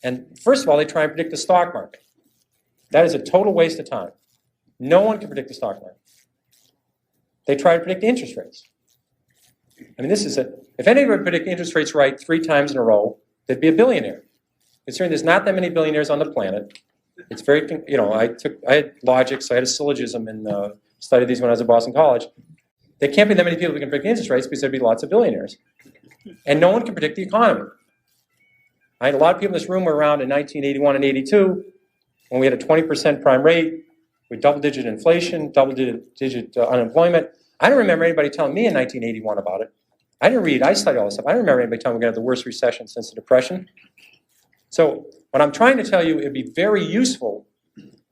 And first of all, they try and predict the stock market. That is a total waste of time. No one can predict the stock market. They try to predict interest rates. I mean, if anybody would predict interest rates right 3 times in a row, they'd be a billionaire. Considering there's not that many billionaires on the planet, it's very, I had logic, so I had a syllogism and studied these when I was at Boston College. There can't be that many people who can predict interest rates because there'd be lots of billionaires. And no one can predict the economy. I had a lot of people in this room were around in 1981 and 82 when we had a 20% prime rate with double-digit inflation, double-digit unemployment. I don't remember anybody telling me in 1981 about it. I didn't read, I studied all this stuff. I don't remember anybody telling me we're going to have the worst recession since the Depression. So what I'm trying to tell you, it'd be very useful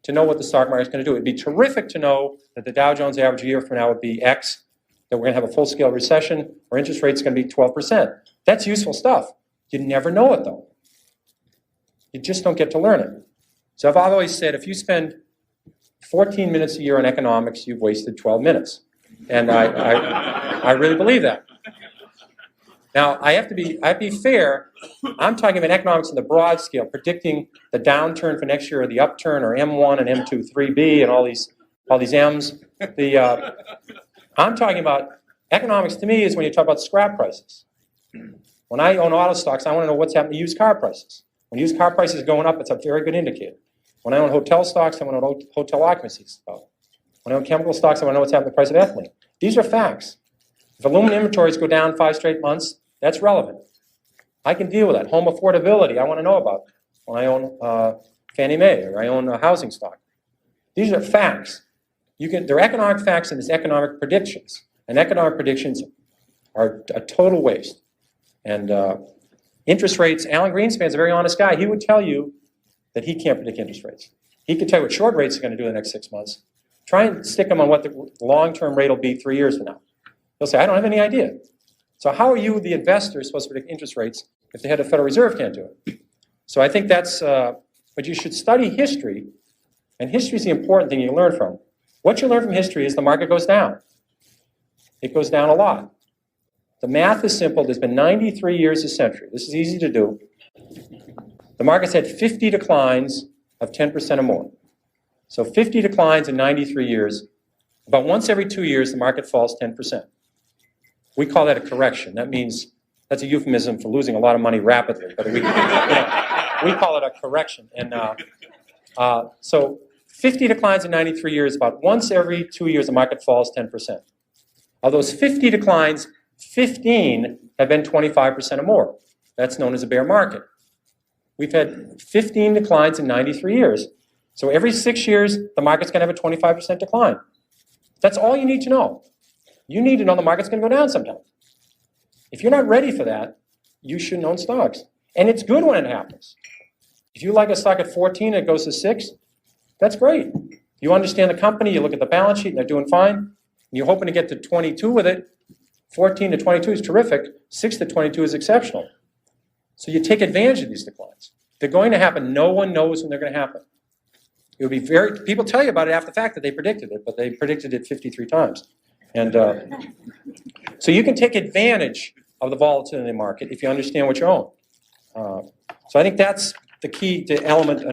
to know what the stock market's going to do. It'd be terrific to know that the Dow Jones average a year from now would be X, that we're going to have a full-scale recession, or interest rates are going to be 12%. That's useful stuff. You never know it, though. You just don't get to learn it. So I've always said, if you spend 14 minutes a year on economics, you've wasted 12 minutes. And I really believe that. Now, I have to be fair. I'm talking about economics in the broad scale, predicting the downturn for next year, or the upturn, or M1 and M2, 3B, and all these M's. I'm talking about economics. To me, is when you talk about scrap prices. When I own auto stocks, I want to know what's happening to used car prices. When used car prices are going up, it's a very good indicator. When I own hotel stocks, I want to know hotel occupancies. When I own chemical stocks, I want to know what's happening to the price of ethylene. These are facts. If aluminum inventories go down 5 straight months, that's relevant. I can deal with that. Home affordability, I want to know about when I own Fannie Mae or I own a housing stock. These are facts. There are economic facts and there's economic predictions. And economic predictions are a total waste. And interest rates, Alan Greenspan's a very honest guy. He would tell you that he can't predict interest rates. He can tell you what short rates are going to do in the next 6 months. Try and stick them on what the long-term rate will be 3 years from now. They'll say, I don't have any idea. So how are you, the investor, supposed to predict interest rates if the head of the Federal Reserve can't do it? So I think that's, but you should study history, and history is the important thing you learn from. What you learn from history is the market goes down. It goes down a lot. The math is simple. There's been 93 years a century. This is easy to do. The market's had 50 declines of 10% or more. So 50 declines in 93 years. About once every 2 years, the market falls 10%. We call that a correction. That means that's a euphemism for losing a lot of money rapidly. But we call it a correction. And so 50 declines in 93 years, about once every 2 years, the market falls 10%. Of those 50 declines, 15 have been 25% or more. That's known as a bear market. We've had 15 declines in 93 years. So every 6 years, the market's going to have a 25% decline. That's all you need to know. You need to know the market's going to go down sometime. If you're not ready for that, you shouldn't own stocks. And it's good when it happens. If you like a stock at 14 and it goes to 6, that's great. You understand the company, you look at the balance sheet, and they're doing fine. And you're hoping to get to 22 with it. 14 to 22 is terrific. 6 to 22 is exceptional. So you take advantage of these declines. They're going to happen. No one knows when they're going to happen. It would be people tell you about it after the fact that they predicted it, but they predicted it 53 times. And so you can take advantage of the volatility in the market if you understand what you own. So I think that's the key to element.